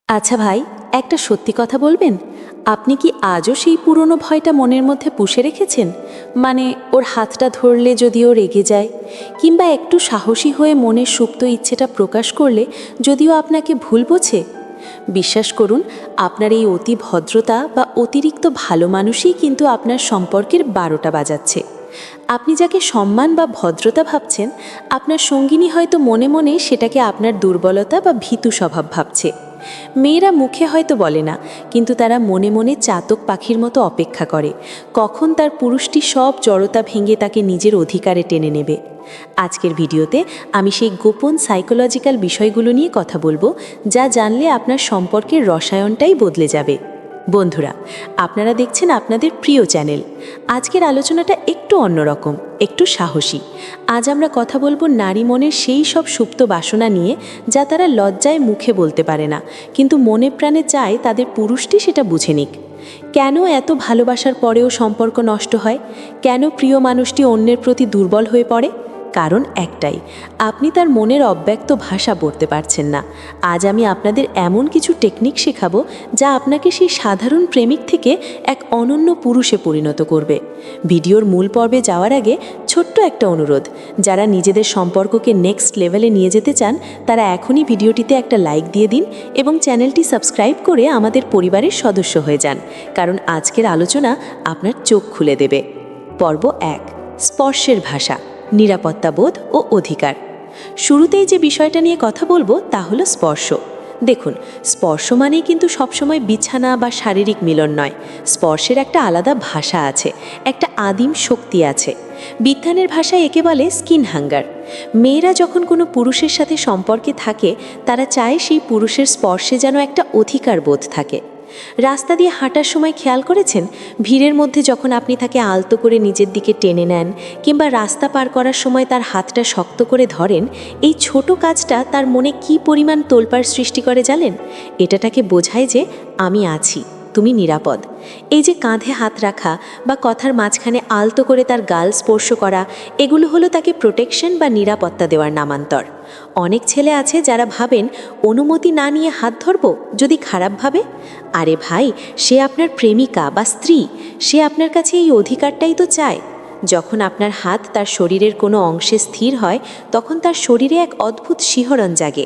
আচ্ছা ভাই, একটা সত্যি কথা বলবেন? আপনি কি আজও সেই পুরনো ভয়টা মনের মধ্যে পুষে রেখেছেন? মানে ওর হাতটা ধরলে যদি ও রেগে যায়, কিংবা একটু সাহসী হয়ে মনের সুপ্ত ইচ্ছেটা প্রকাশ করলে যদিও আপনাকে ভুল বোঝে? বিশ্বাস করুন, আপনার এই অতি ভদ্রতা বা অতিরিক্ত ভালো মানুষই কিন্তু আপনার সম্পর্কের 12টা বাজাচ্ছে। আপনি যাকে সম্মান বা ভদ্রতা ভাবছেন, আপনার সঙ্গিনী হয়তো মনে মনে সেটাকে আপনার দুর্বলতা বা ভীতু স্বভাব ভাবছে। মেয়েরা মুখে হয়তো বলে না, কিন্তু তারা মনে মনে চাতক পাখির মতো অপেক্ষা করে কখন তার পুরুষটি সব জড়তা ভেঙে তাকে নিজের অধিকারে টেনে নেবে। আজকের ভিডিওতে আমি সেই গোপন সাইকোলজিক্যাল বিষয়গুলো নিয়ে কথা বলবো, যা জানলে আপনার সম্পর্কের রসায়নটাই বদলে যাবে। বন্ধুরা, আপনারা দেখছেন আপনাদের প্রিয় চ্যানেল। আজকের আলোচনাটা একটু অন্যরকম, একটু সাহসী। আজ আমরা কথা বলবো নারী মনের সেই সব সুপ্ত বাসনা নিয়ে, যা তারা লজ্জায় মুখে বলতে পারে না, কিন্তু মনে প্রাণে চায় তাদের পুরুষটি সেটা বুঝে নিক। কেন এত ভালোবাসার পরেও সম্পর্ক নষ্ট হয়? কেন প্রিয় মানুষটি অন্যের প্রতি দুর্বল হয়ে পড়ে? কারণ একটাই, আপনি তার মনের অব্যক্ত ভাষা পড়তে পারছেন না। আজ আমি আপনাদের এমন কিছু টেকনিক শেখাবো, যা আপনাকে সেই সাধারণ প্রেমিক থেকে এক অনন্য পুরুষে পরিণত করবে। ভিডিওর মূল পর্বে যাওয়ার আগে ছোট্ট একটা অনুরোধ, যারা নিজেদের সম্পর্ককে নেক্সট লেভেলে নিয়ে যেতে চান, তারা এখনই ভিডিওটিতে একটা লাইক দিয়ে দিন এবং চ্যানেলটি সাবস্ক্রাইব করে আমাদের পরিবারের সদস্য হয়ে যান, কারণ আজকের আলোচনা আপনার চোখ খুলে দেবে। পর্ব 1, স্পর্শের ভাষা, নিরাপত্তাবোধ ও অধিকার। শুরুতেই যে বিষয়টা নিয়ে কথা বলবো তা হলো স্পর্শ। দেখুন, স্পর্শ মানেই কিন্তু সবসময় বিছানা বা শারীরিক মিলন নয়। স্পর্শের একটা আলাদা ভাষা আছে, একটা আদিম শক্তি আছে। বিজ্ঞানের ভাষায় একে বলে স্কিন হাঙ্গার। মেয়েরা যখন কোনো পুরুষের সাথে সম্পর্কে থাকে, তারা চায় সেই পুরুষের স্পর্শে যেন একটা অধিকার বোধ থাকে। রাস্তা দিয়ে হাঁটার সময় খেয়াল করেছেন, ভিড়ের মধ্যে যখন আপনি তাকে আলতো করে নিজের দিকে টেনে নেন, কিংবা রাস্তা পার করার সময় তার হাতটা শক্ত করে ধরেন, এই ছোট কাজটা তার মনে কী পরিমাণ তোলপাড় সৃষ্টি করে জানেন? এটা তাকে বোঝায় যে আমি আছি, তুমি নিরাপদ। এই যে কাঁধে হাত রাখা বা কথার মাঝখানে আলতো করে তার গাল স্পর্শ করা, এগুলো হলো তাকে প্রোটেকশন বা নিরাপত্তা দেওয়ার নামান্তর। অনেক ছেলে আছে যারা ভাবেন, অনুমতি না নিয়ে হাত ধরবো যদি খারাপ ভাবে। আরে ভাই, সে আপনার প্রেমিকা বা স্ত্রী, সে আপনার কাছে এই অধিকারটাই তো চায়। যখন আপনার হাত তার শরীরের কোনো অংশে স্থির হয়, তখন তার শরীরে এক অদ্ভুত শিহরণ জাগে।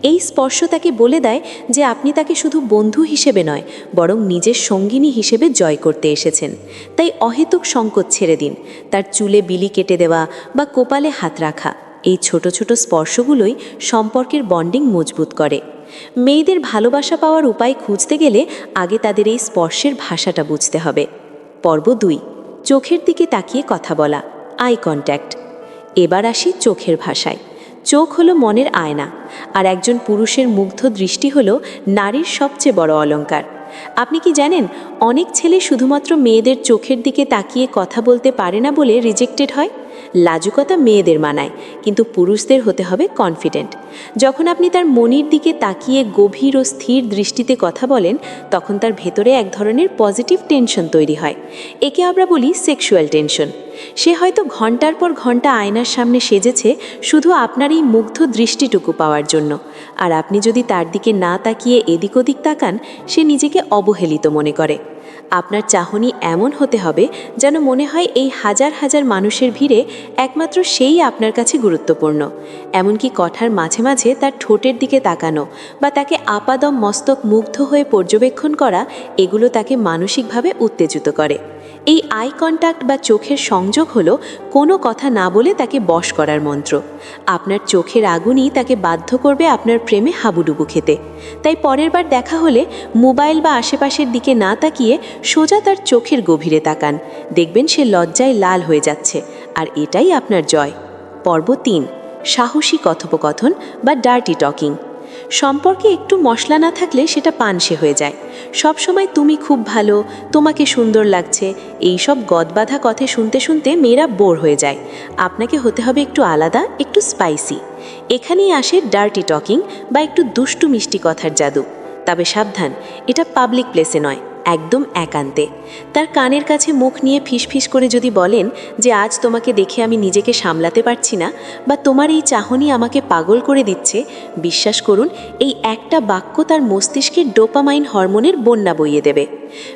এই স্পর্শ তাকে বলে দেয় যে আপনি তাকে শুধু বন্ধু হিসেবে নয়, বরং নিজের সঙ্গিনী হিসেবে জয় করতে এসেছেন। তাই অহেতুক সংকোচ ছেড়ে দিন। তার চুলে বিলি কেটে দেওয়া বা কপালে হাত রাখা, এই ছোট ছোট স্পর্শগুলোই সম্পর্কের বন্ডিং মজবুত করে। মেয়েদের ভালোবাসা পাওয়ার উপায় খুঁজতে গেলে আগে তাদের এই স্পর্শের ভাষাটা বুঝতে হবে। পর্ব 2, চোখের দিকে তাকিয়ে কথা বলা, আই কন্ট্যাক্ট। এবার আসি চোখের ভাষায়। চোখ হলো মনের আয়না, আর একজন পুরুষের মুগ্ধ দৃষ্টি হলো নারীর সবচেয়ে বড় অলংকার। আপনি কি জানেন, অনেক ছেলে শুধুমাত্র মেয়েদের চোখের দিকে তাকিয়ে কথা বলতে পারে না বলে রিজেক্টেড হয়? লাজুকতা মেয়েদের মানায়, কিন্তু পুরুষদের হতে হবে কনফিডেন্ট। যখন আপনি তার মনির দিকে তাকিয়ে গভীর ও স্থির দৃষ্টিতে কথা বলেন, তখন তার ভেতরে এক ধরনের পজিটিভ টেনশন তৈরি হয়। একে আমরা বলি সেক্সুয়াল টেনশন। সে হয়তো ঘন্টার পর ঘন্টা আয়নার সামনে সেজেছে শুধু আপনার এই মুগ্ধ দৃষ্টিটুকু পাওয়ার জন্য, আর আপনি যদি তার দিকে না তাকিয়ে এদিক ওদিক তাকান, সে নিজেকে অবহেলিত মনে করে। আপনার চাহনি এমন হতে হবে যেন মনে হয় এই হাজার হাজার মানুষের ভিড়ে একমাত্র সেই আপনার কাছে গুরুত্বপূর্ণ। এমনকি কথার মাঝে মাঝে তার ঠোঁটের দিকে তাকানো বা তাকে আপাদম মস্তক মুগ্ধ হয়ে পর্যবেক্ষণ করা, এগুলো তাকে মানসিকভাবে উত্তেজিত করে। এই আই কন্ট্যাক্ট বা চোখের সংযোগ হলো কোনো কথা না বলে তাকে বশ করার মন্ত্র। আপনার চোখের আগুনই তাকে বাধ্য করবে আপনার প্রেমে হাবুডুবু খেতে। তাই পরের বার দেখা হলে মোবাইল বা আশেপাশের দিকে না তাকিয়ে সোজা তার চোখের গভীরে তাকান। দেখবেন সে লজ্জায় লাল হয়ে যাচ্ছে, আর এটাই আপনার জয়। পর্ব 3, সাহসী কথোপকথন বা ডার্টি টকিং। সম্পর্কে একটু মশলা না থাকলে সেটা পানসে হয়ে যায়। সবসময় তুমি খুব ভালো, তোমাকে সুন্দর লাগছে, এইসব গদবাঁধা কথা শুনতে শুনতে মেয়েরা বোর হয়ে যায়। আপনাকে হতে হবে একটু আলাদা, একটু স্পাইসি। এখানেই আসে ডার্টি টকিং বা একটু দুষ্টু মিষ্টি কথার জাদু। তবে সাবধান, এটা পাবলিক প্লেসে নয়, একদম একান্তে। তার কানের কাছে মুখ নিয়ে ফিসফিস করে যদি বলেন যে আজ তোমাকে দেখে আমি নিজেকে সামলাতে পারছি না, বা তোমার এই চাহনি আমাকে পাগল করে দিচ্ছে, বিশ্বাস করুন এই একটা বাক্য তার মস্তিষ্কে ডোপামাইন হরমোনের বন্যা বইয়ে দেবে।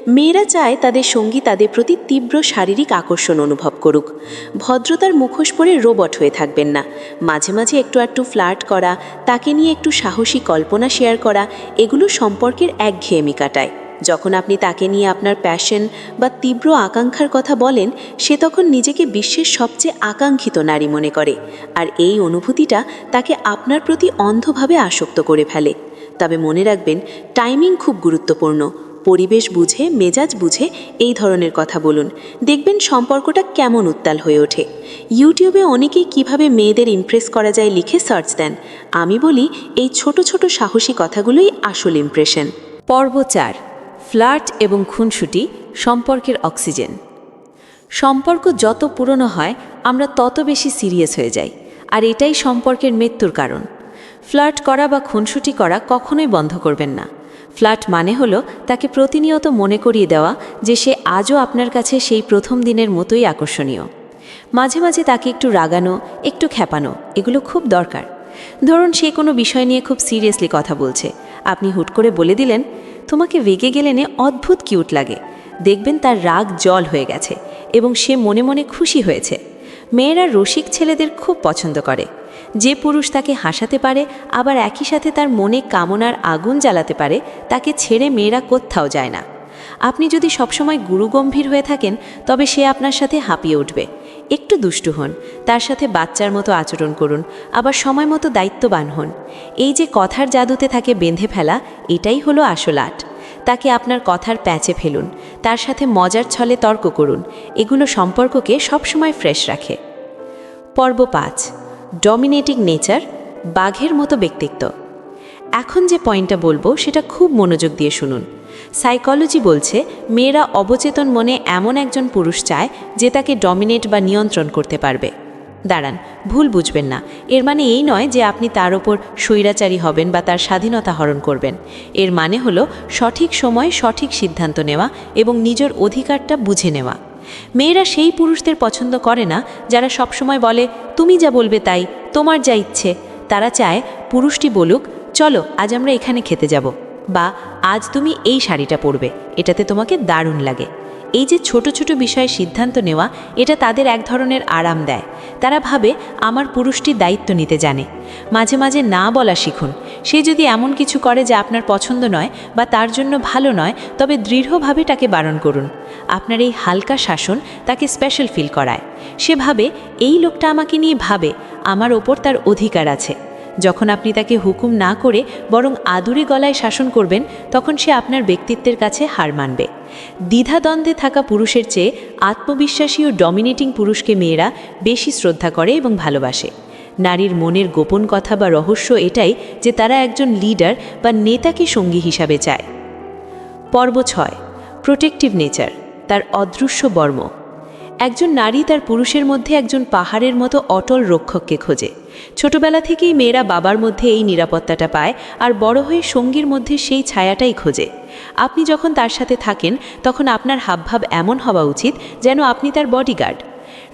মেয়েরা চায় তাদের সঙ্গী তাদের প্রতি তীব্র শারীরিক আকর্ষণ অনুভব করুক। ভদ্রতার মুখোশ পরে রোবট হয়ে থাকবেন না। মাঝে মাঝে একটু ফ্লার্ট করা, তাকে নিয়ে একটু সাহসী কল্পনা শেয়ার করা, এগুলো সম্পর্কের একঘেয়েমি কাটায়। যখন আপনি তাকে নিয়ে আপনার প্যাশন বা তীব্র আকাঙ্ক্ষার কথা বলেন, সে তখন নিজেকে বিশ্বের সবচেয়ে আকাঙ্ক্ষিত নারী মনে করে, আর এই অনুভূতিটা তাকে আপনার প্রতি অন্ধভাবে আসক্ত করে ফেলে। তবে মনে রাখবেন, টাইমিং খুব গুরুত্বপূর্ণ। পরিবেশ বুঝে, মেজাজ বুঝে এই ধরনের কথা বলুন, দেখবেন সম্পর্কটা কেমন উত্তাল হয়ে ওঠে। ইউটিউবে অনেকেই কিভাবে মেয়েদের ইমপ্রেস করা যায় লিখে সার্চ দেন। আমি বলি এই ছোট ছোট সাহসী কথাগুলোই আসল ইমপ্রেশন। পর্ব 4, ফ্লার্ট এবং খুনসুটি, সম্পর্কের অক্সিজেন। সম্পর্ক যত পুরনো হয় আমরা তত বেশি সিরিয়াস হয়ে যাই, আর এটাই সম্পর্কের মৃত্যুর কারণ। ফ্লার্ট করা বা খুনসুটি করা কখনোই বন্ধ করবেন না। ফ্লার্ট মানে হলো তাকে প্রতিনিয়ত মনে করিয়ে দেওয়া যে সে আজও আপনার কাছে সেই প্রথম দিনের মতোই আকর্ষণীয়। মাঝে মাঝে তাকে একটু রাগানো, একটু খেপানো, এগুলো খুব দরকার। ধরুন সে কোনো বিষয় নিয়ে খুব সিরিয়াসলি কথা বলছে, আপনি হুট করে বলে দিলেন, তোমাকে রেগে গেলে অদ্ভুত কিউট লাগে। দেখবেন তার রাগ জল হয়ে গেছে এবং সে মনে মনে খুশি হয়েছে। মেয়েরা রসিক ছেলেদের খুব পছন্দ করে। যে পুরুষ তাকে হাসাতে পারে আবার একই সাথে তার মনে কামনার আগুন জ্বালাতে পারে, তাকে ছেড়ে মেয়েরা কোথাও যায় না। আপনি যদি সবসময় গুরুগম্ভীর হয়ে থাকেন, তবে সে আপনার সাথে হাঁপিয়ে উঠবে। একটু দুষ্টু হন, তার সাথে বাচ্চার মতো আচরণ করুন, আবার সময় মতো দায়িত্ববান হন। এই যে কথার জাদুতে তাকে বেঁধে ফেলা, এটাই হলো আসল আর্ট। তাকে আপনার কথার প্যাচে ফেলুন, তার সাথে মজার ছলে তর্ক করুন। এগুলো সম্পর্ককে সবসময় ফ্রেশ রাখে। পর্ব 5, ডমিনেটিং নেচার, বাঘের মতো ব্যক্তিত্ব। এখন যে পয়েন্টটা বলবো সেটা খুব মনোযোগ দিয়ে শুনুন। সাইকোলজি বলছে মেয়েরা অবচেতন মনে এমন একজন পুরুষ চায় যে তাকে ডমিনেট বা নিয়ন্ত্রণ করতে পারবে। দাঁড়ান, ভুল বুঝবেন না। এর মানে এই নয় যে আপনি তার ওপর স্বৈরাচারী হবেন বা তার স্বাধীনতা হরণ করবেন। এর মানে হলো সঠিক সময়ে সঠিক সিদ্ধান্ত নেওয়া এবং নিজের অধিকারটা বুঝে নেওয়া। মেয়েরা সেই পুরুষদের পছন্দ করে না যারা সবসময় বলে তুমি যা বলবে তাই, তোমার যা ইচ্ছে। তারা চায় পুরুষটি বলুক, চলো আজ আমরা এখানে খেতে যাব, বা আজ তুমি এই শাড়িটা পরবে, এটাতে তোমাকে দারুণ লাগে। এই যে ছোট ছোট বিষয়ে সিদ্ধান্ত নেওয়া, এটা তাদের এক ধরনের আরাম দেয়। তারা ভাবে আমার পুরুষটি দায়িত্ব নিতে জানে। মাঝে মাঝে না বলা শিখুন। সে যদি এমন কিছু করে যা আপনার পছন্দ নয় বা তার জন্য ভালো নয়, তবে দৃঢ়ভাবে তাকে বারণ করুন। আপনার এই হালকা শাসন তাকে স্পেশাল ফিল করায়। সে ভাবে এই লোকটা আমাকে নিয়ে ভাবে, আমার ওপর তার অধিকার আছে। যখন আপনি তাকে হুকুম না করে বরং আদুরে গলায় শাসন করবেন, তখন সে আপনার ব্যক্তিত্বের কাছে হার মানবে। দ্বিধাদ্বন্দ্বে থাকা পুরুষের চেয়ে আত্মবিশ্বাসী ও ডমিনেটিং পুরুষকে মেয়েরা বেশি শ্রদ্ধা করে এবং ভালোবাসে। নারীর মনের গোপন কথা বা রহস্য এটাই যে তারা একজন লিডার বা নেতাকে সঙ্গী হিসাবে চায়। পর্ব 6, প্রোটেক্টিভ নেচার, তার অদৃশ্য বর্ম। একজন নারী তার পুরুষের মধ্যে একজন পাহাড়ের মতো অটল রক্ষককে খোঁজে। ছোটবেলা থেকেই মেয়েরা বাবার মধ্যে এই নিরাপত্তাটা পায়, আর বড় হয়ে সঙ্গীর মধ্যে সেই ছায়াটাই খোঁজে। আপনি যখন তার সাথে থাকেন, তখন আপনার হাবভাব এমন হওয়া উচিত যেন আপনি তার বডিগার্ড।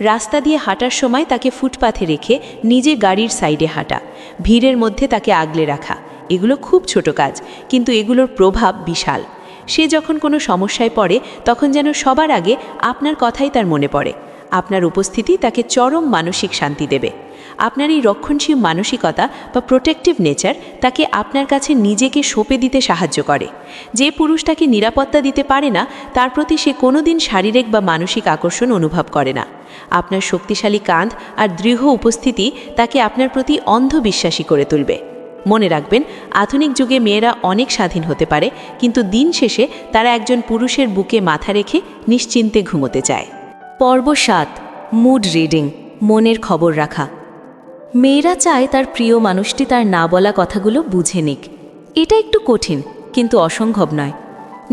রাস্তা দিয়ে হাঁটার সময় তাকে ফুটপাথে রেখে নিজে গাড়ির সাইডে হাঁটা, ভিড়ের মধ্যে তাকে আগলে রাখা, এগুলো খুব ছোট কাজ, কিন্তু এগুলোর প্রভাব বিশাল। সে যখন কোনো সমস্যায় পড়ে, তখন যেন সবার আগে আপনার কথাই তার মনে পড়ে। আপনার উপস্থিতি তাকে চরম মানসিক শান্তি দেবে। আপনার এই রক্ষণশীল মানসিকতা বা প্রোটেক্টিভ নেচার তাকে আপনার কাছে নিজেকে সঁপে দিতে সাহায্য করে। যে পুরুষ তাকে নিরাপত্তা দিতে পারে না, তার প্রতি সে কোনোদিন শারীরিক বা মানসিক আকর্ষণ অনুভব করে না। আপনার শক্তিশালী কাঁধ আর দৃঢ় উপস্থিতি তাকে আপনার প্রতি অন্ধবিশ্বাসী করে তুলবে। মনে রাখবেন, আধুনিক যুগে মেয়েরা অনেক স্বাধীন হতে পারে, কিন্তু দিন শেষে তারা একজন পুরুষের বুকে মাথা রেখে নিশ্চিন্তে ঘুমোতে চায়। পর্ব 7, মুড রিডিং, মনের খবর রাখা। মেয়েরা চায় তার প্রিয় মানুষটি তার না বলা কথাগুলো বুঝে নিক। এটা একটু কঠিন, কিন্তু অসম্ভব নয়।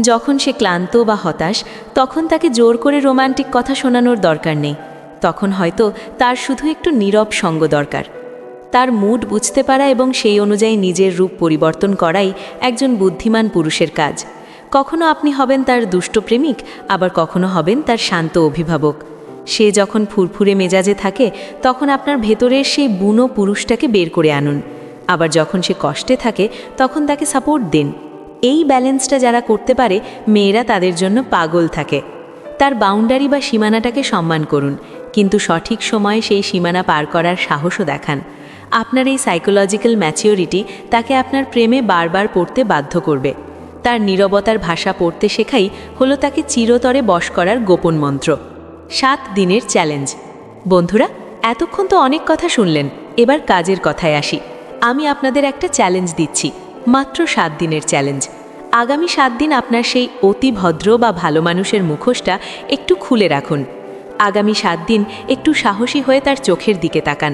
যখন সে ক্লান্ত বা হতাশ, তখন তাকে জোর করে রোমান্টিক কথা শোনানোর দরকার নেই। তখন হয়তো তার শুধু একটু নীরব সঙ্গ দরকার। তার মুড বুঝতে পারা এবং সেই অনুযায়ী নিজের রূপ পরিবর্তন করাই একজন বুদ্ধিমান পুরুষের কাজ। কখনো আপনি হবেন তার দুষ্ট প্রেমিক, আবার কখনো হবেন তার শান্ত অভিভাবক। সে যখন ফুরফুরে মেজাজে থাকে তখন আপনার ভেতরের সেই বুনো পুরুষটাকে বের করে আনুন, আবার যখন সে কষ্টে থাকে তখন তাকে সাপোর্ট দিন। এই ব্যালেন্সটা যারা করতে পারে মেয়েরা তাদের জন্য পাগল থাকে। তার বাউন্ডারি বা সীমানাটাকে সম্মান করুন, কিন্তু সঠিক সময়ে সেই সীমানা পার করার সাহসও দেখান। আপনার এই সাইকোলজিক্যাল ম্যাচিওরিটি তাকে আপনার প্রেমে বারবার পড়তে বাধ্য করবে। তার নীরবতার ভাষা পড়তে শেখাই হলো তাকে চিরতরে বশ করার গোপন মন্ত্র। 7 দিনের চ্যালেঞ্জ। বন্ধুরা, এতক্ষণ তো অনেক কথা শুনলেন, এবার কাজের কথায় আসি। আমি আপনাদের একটা চ্যালেঞ্জ দিচ্ছি, মাত্র 7 দিনের চ্যালেঞ্জ। আগামী 7 দিন আপনার সেই অতি ভদ্র বা ভালো মানুষের মুখোশটা একটু খুলে রাখুন। আগামী 7 দিন একটু সাহসী হয়ে তার চোখের দিকে তাকান,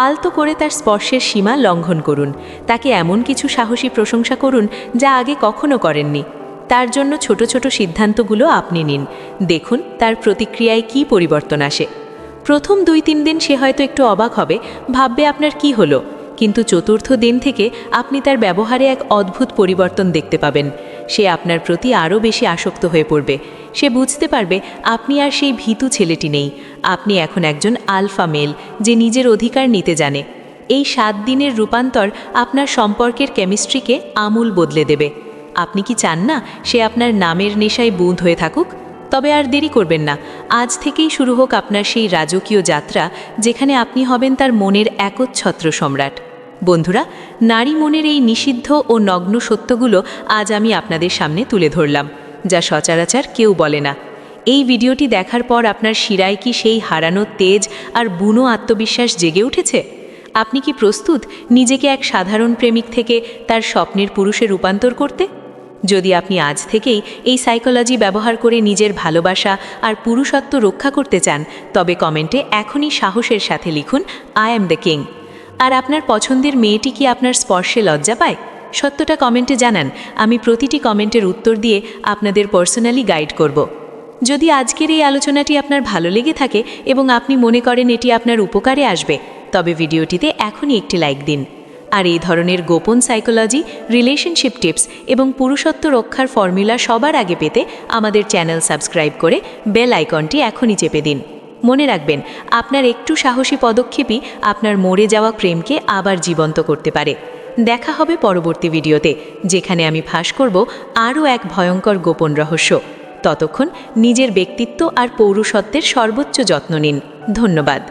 আলতো করে তার স্পর্শের সীমা লঙ্ঘন করুন, তাকে এমন কিছু সাহসী প্রশংসা করুন যা আগে কখনো করেননি। তার জন্য ছোট ছোট সিদ্ধান্তগুলো আপনি নিন, দেখুন তার প্রতিক্রিয়ায় কী পরিবর্তন আসে। প্রথম 2-3 দিন সে হয়তো একটু অবাক হবে, ভাববে আপনার কি হলো, কিন্তু চতুর্থ দিন থেকে আপনি তার ব্যবহারে এক অদ্ভুত পরিবর্তন দেখতে পাবেন। সে আপনার প্রতি আরও বেশি আসক্ত হয়ে পড়বে। সে বুঝতে পারবে আপনি আর সেই ভীতু ছেলেটি নেই, আপনি এখন একজন আলফা মেল যে নিজের অধিকার নিতে জানে। এই 7 দিনের রূপান্তর আপনার সম্পর্কের কেমিস্ট্রিকে আমূল বদলে দেবে। আপনি কি চান না সে আপনার নামের নেশায় বুঁদ হয়ে থাকুক? তবে আর দেরি করবেন না, আজ থেকেই শুরু হোক আপনার সেই রাজকীয় যাত্রা, যেখানে আপনি হবেন তার মনের একচ্ছত্র সম্রাট। বন্ধুরা, নারী মনের এই নিষিদ্ধ ও নগ্ন সত্যগুলো আজ আমি আপনাদের সামনে তুলে ধরলাম, যা সচরাচর কেউ বলে না। এই ভিডিওটি দেখার পর আপনার শিরায় কি সেই হারানো তেজ আর বুনো আত্মবিশ্বাস জেগে উঠেছে? আপনি কি প্রস্তুত নিজেকে এক সাধারণ প্রেমিক থেকে তার স্বপ্নের পুরুষে রূপান্তর করতে? যদি আপনি আজ থেকেই এই সাইকোলজি ব্যবহার করে নিজের ভালোবাসা আর পুরুষত্ব রক্ষা করতে চান, তবে কমেন্টে এখনই সাহসের সাথে লিখুন, আই অ্যাম দ্য কিং। আর আপনার পছন্দের মেয়েটি কি আপনার স্পর্শে লজ্জা পায়? সত্যটা কমেন্টে জানান, আমি প্রতিটি কমেন্টের উত্তর দিয়ে আপনাদের পার্সোনালি গাইড করব। যদি আজকের এই আলোচনাটি আপনার ভালো লেগে থাকে এবং আপনি মনে করেন এটি আপনার উপকারে আসবে, তবে ভিডিওটিতে এখনই একটি লাইক দিন। আর এই ধরনের গোপন সাইকোলজি, রিলেশনশিপ টিপস এবং পুরুষত্ব রক্ষার ফর্মুলা সবার আগে পেতে আমাদের চ্যানেল সাবস্ক্রাইব করে বেল আইকনটি এখনই চেপে দিন। মনে রাখবেন, আপনার একটু সাহসী পদক্ষেপই আপনার মরে যাওয়া প্রেমকে আবার জীবন্ত করতে পারে। দেখা হবে পরবর্তী ভিডিওতে, যেখানে আমি ফাঁস করব আরও এক ভয়ঙ্কর গোপন রহস্য। ততক্ষণ নিজের ব্যক্তিত্ব আর পৌরুষত্বের সর্বোচ্চ যত্ন নিন। ধন্যবাদ।